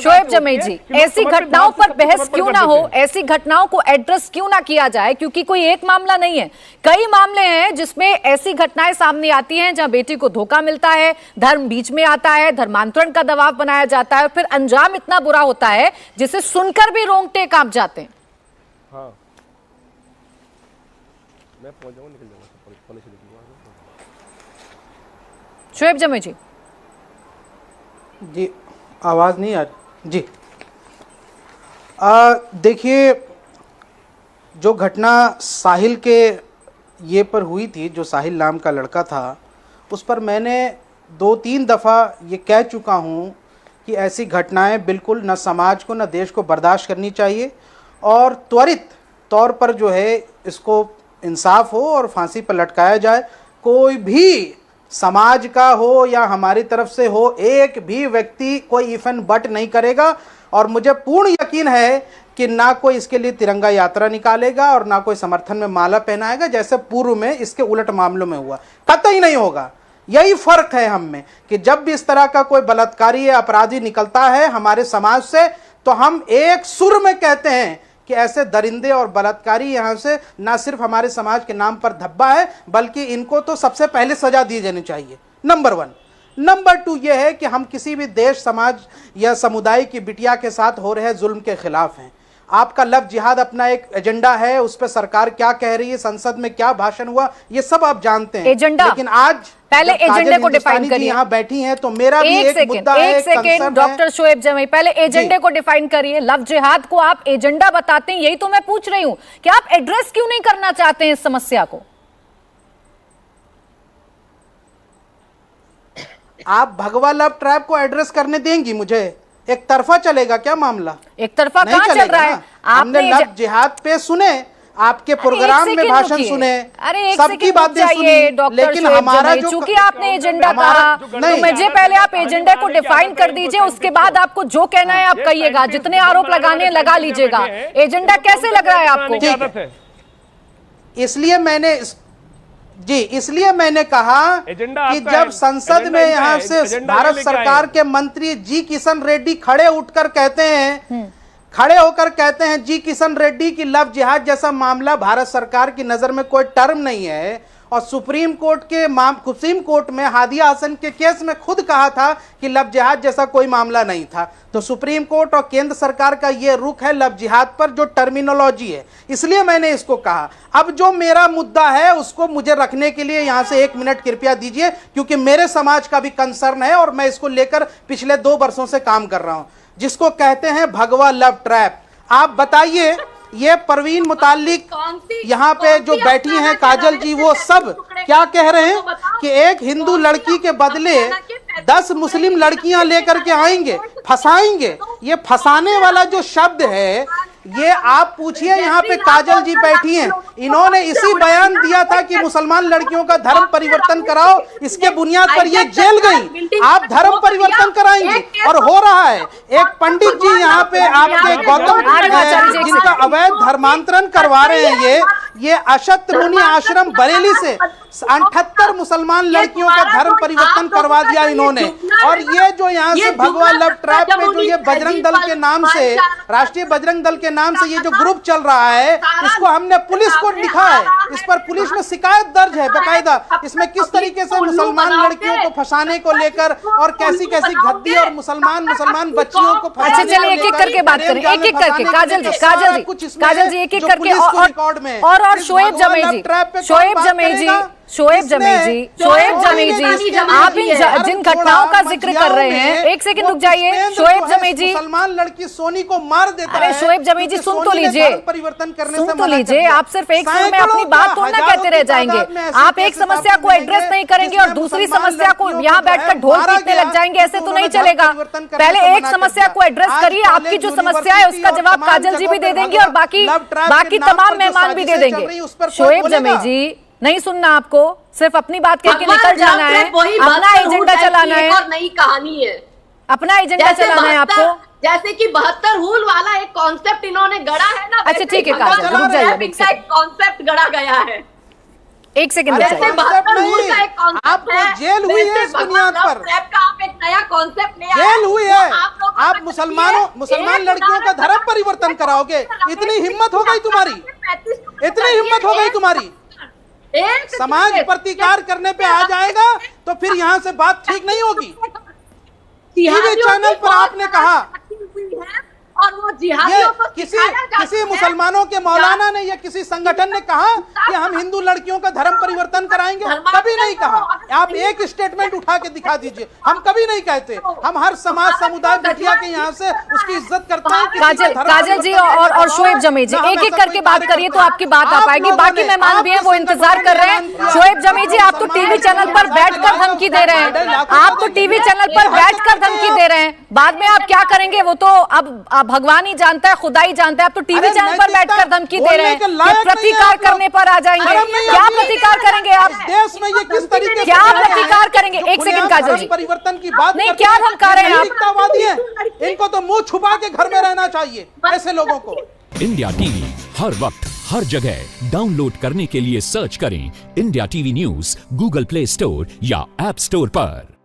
शोएब जमी जी, ऐसी घटनाओं पर बहस क्यों ना हो, ऐसी घटनाओं को एड्रेस क्यों ना किया जाए, क्योंकि कोई एक मामला नहीं है, कई मामले हैं जिसमें ऐसी घटनाएं सामने आती हैं जहां बेटी को धोखा मिलता है, धर्म बीच में आता है, धर्मांतरण का दबाव बनाया जाता है और फिर अंजाम इतना बुरा होता है जिसे सुनकर भी रोंगटे कांप जाते हैं। हाँ, मैं पहुंच जाऊंगा, निकल जाऊंगा। शोएब जमी जी, जी आवाज़ नहीं आ रही जी। देखिए, जो घटना साहिल के ये पर हुई थी, जो साहिल नाम का लड़का था, उस पर मैंने 2-3 दफ़ा ये कह चुका हूँ कि ऐसी घटनाएं बिल्कुल न समाज को न देश को बर्दाश्त करनी चाहिए और त्वरित तौर पर जो है इसको इंसाफ हो और फांसी पर लटकाया जाए। कोई भी समाज का हो या हमारी तरफ से हो, एक भी व्यक्ति कोई इफ एंड बट नहीं करेगा और मुझे पूर्ण यकीन है कि ना कोई इसके लिए तिरंगा यात्रा निकालेगा और ना कोई समर्थन में माला पहनाएगा, जैसे पूर्व में इसके उलट मामलों में हुआ। कतई नहीं होगा। यही फर्क है हम में कि जब भी इस तरह का कोई बलात्कारी या अपराधी निकलता है हमारे समाज से, तो हम एक सुर में कहते हैं कि ऐसे दरिंदे और बलात्कारी यहाँ से ना सिर्फ हमारे समाज के नाम पर धब्बा है, बल्कि इनको तो सबसे पहले सजा दी जानी चाहिए, नंबर 1। नंबर 2 यह है कि हम किसी भी देश, समाज या समुदाय की बिटिया के साथ हो रहे जुल्म के खिलाफ हैं। आपका लव जिहाद अपना एक एजेंडा है, उस पर सरकार क्या कह रही है, संसद में क्या भाषण हुआ, ये सब आप जानते हैं। एजेंडा, लेकिन आज पहले एजेंडे को डिफाइन करिए। यहाँ बैठी हैं तो मेरा भी एक मुद्दा है, एक सेकंड डॉक्टर शोएब जमी, पहले एजेंडे को डिफाइन करिए। लव जिहाद को आप एजेंडा बताते हैं, यही तो मैं पूछ रही हूं कि आप एड्रेस क्यों नहीं करना चाहते हैं इस समस्या को। आप भगवा लव ट्रैप को एड्रेस करने देंगी मुझे? एक तरफा चलेगा क्या मामला? एक तरफा कहां चल रहा है? हमने लव जिहाद पे सुने, आपके प्रोग्राम में भाषण सुने, सबकी बातें सुनी, लेकिन हमारा जो, चूंकि आपने एजेंडा कहा तो मुझे पहले आप एजेंडा को डिफाइन कर दीजिए, उसके बाद आपको जो कहना है आप कहिएगा, जितने आरोप लगाने लगा लीजिएगा। एजेंडा कैसे लग रहा है आपको? इसलिए मैंने कहा कि जब संसद में यहाँ से भारत सरकार के मंत्री जी किशन रेड्डी खड़े होकर कहते हैं जी किशन रेड्डी की लव जिहाद जैसा मामला भारत सरकार की नजर में कोई टर्म नहीं है, और सुप्रीम कोर्ट में हादिया हसन के केस में खुद कहा था कि लव जिहाद जैसा कोई मामला नहीं था। तो सुप्रीम कोर्ट और केंद्र सरकार का ये रुख है लव जिहाद पर, जो टर्मिनोलॉजी है, इसलिए मैंने इसको कहा। अब जो मेरा मुद्दा है उसको मुझे रखने के लिए यहाँ से 1 मिनट कृपया दीजिए, क्योंकि मेरे समाज का भी कंसर्न है और मैं इसको लेकर पिछले 2 वर्षों से काम कर रहा हूँ, जिसको कहते हैं भगवा लव ट्रैप। आप बताइए, ये परवीन मुतालिक यहाँ पे जो बैठी हैं काजल जी, वो सब क्या कह रहे हैं कि एक हिंदू लड़की के बदले 10 मुस्लिम लड़कियां लेकर के आएंगे, फंसाएंगे। ये फंसाने वाला जो शब्द है, ये आप पूछिए, यहाँ पे काजल जी बैठी हैं, इन्होंने इसी बयान दिया था कि मुसलमान लड़कियों का धर्म परिवर्तन कराओ, इसके बुनियाद पर ये जेल गई। आप धर्म परिवर्तन कराएंगे और हो रहा है। एक पंडित जी यहाँ पे आपके गौतम जिनका अवैध धर्मांतरण करवा रहे हैं, ये अशक्त मुनि आश्रम बरेली से 78 मुसलमान लड़कियों का धर्म परिवर्तन करवा दिया इन्होंने। और ये जो यहाँ से भगवा लव ट्रैप पे जो ये बजरंग दल के नाम से, राष्ट्रीय बजरंग दल के नाम से ये जो ग्रुप चल रहा है, इसको हमने पुलिस को लिखा है, इस पर पुलिस में शिकायत दर्ज है बकायदा। इसमें किस तरीके से मुसलमान लड़कियों को फंसाने को लेकर और कैसी कैसी गद्दी और मुसलमान बच्चियों को फंसाने। अच्छा चलिए एक एक करके बात करें, एक एक करके। काजल जी एक एक करके। और शोएब जमी जी आप जिन घटनाओं का जिक्र कर रहे हैं, एक सेकंड रुक जाइए। शोएब जमी जी, मुसलमान लड़की सोनी को मार देता है। अरे शोएब जमी जी सुन तो लीजिए, आप सिर्फ एक सुर में अपनी बात तो ना कहते रह जाएंगे। आप एक समस्या को एड्रेस नहीं करेंगे और दूसरी समस्या को यहाँ बैठकर ढोल पीटने लग जाएंगे, ऐसे तो नहीं चलेगा। पहले एक समस्या को एड्रेस करिए, आपकी जो समस्या है उसका जवाब काजल जी भी दे देंगी और बाकी तमाम मेहमान भी दे देंगे। शोएब जमी जी, नहीं सुनना आपको, सिर्फ अपनी बात कह के निकल जाना है, अपना एजेंडा चलाना है। और नई कहानी है, अपना एजेंडा चलाना है आपको। जैसे कि 72 हुल वाला एक कॉन्सेप्ट इन्होंने गढ़ा है ना। अच्छा ठीक है काजल, रुक जाइए, एक कॉन्सेप्ट गढ़ा गया है। एक सेकंड अरे बचाइए। concept बहत्तर नहीं, रूल का एक concept आपको है। जेल हुई है वैसे इस बुनियाद भगवान पर। साहब का आप एक नया कॉन्सेप्ट ले आए। जेल हुई वो है। लोगों को आप बताइए, मुसलमान एक लड़कियों का उदाहरण धर्म परिवर्तन कराओगे? इतनी हिम्मत हो गई तुम्हारी? इतनी हिम्मत हो गई तुम्हारी? समाज प्रतिकार करने पे आ जाएगा तो फिर यहाँ से बात ठीक नहीं होगी। टीवी चैनल पर आपने कहा और वो ये जिहादियों को किसी मुसलमानों के मौलाना ने या किसी संगठन ने कहा कि हम हिंदू लड़कियों का धर्म परिवर्तन कराएंगे? कभी नहीं कहा। आप एक स्टेटमेंट उठा के दिखा दीजिए। हम कभी नहीं कहते। हम हर समाज समुदाय बिटिया के यहाँ से उसकी इज्जत करते हैं। काजल जी और शोएब जमी जी एक एक करके बात करिए तो आपकी बात आ पाएगी। बाकी मेहमान भी हैं, वो इंतजार कर रहे हैं। शोएब जमी जी, आप तो टीवी चैनल पर बैठकर धमकी दे रहे हैं। आप तो टीवी चैनल पर बैठकर धमकी दे रहे हैं। बाद में आप क्या करेंगे वो तो अब भगवान ही जानता है, खुदा ही जानता है। आप तो टीवी चैनल पर बैठकर धमकी दे रहे हैं कि प्रतिकार करने पर आ जाएंगे। क्या प्रतिकार करेंगे आप? देश में ये किस तरीके से क्या प्रतिकार करेंगे? एक सेकंड काजल जी, परिवर्तन की बात नहीं, क्या धमका रहे हैं आप? नैतिकतावादी हैं। इनको तो मुंह छुपा के घर में रहना चाहिए ऐसे लोगों को। इंडिया टीवी हर वक्त हर जगह डाउनलोड करने के लिए सर्च करें India TV news Google play store या ऐप स्टोर पर।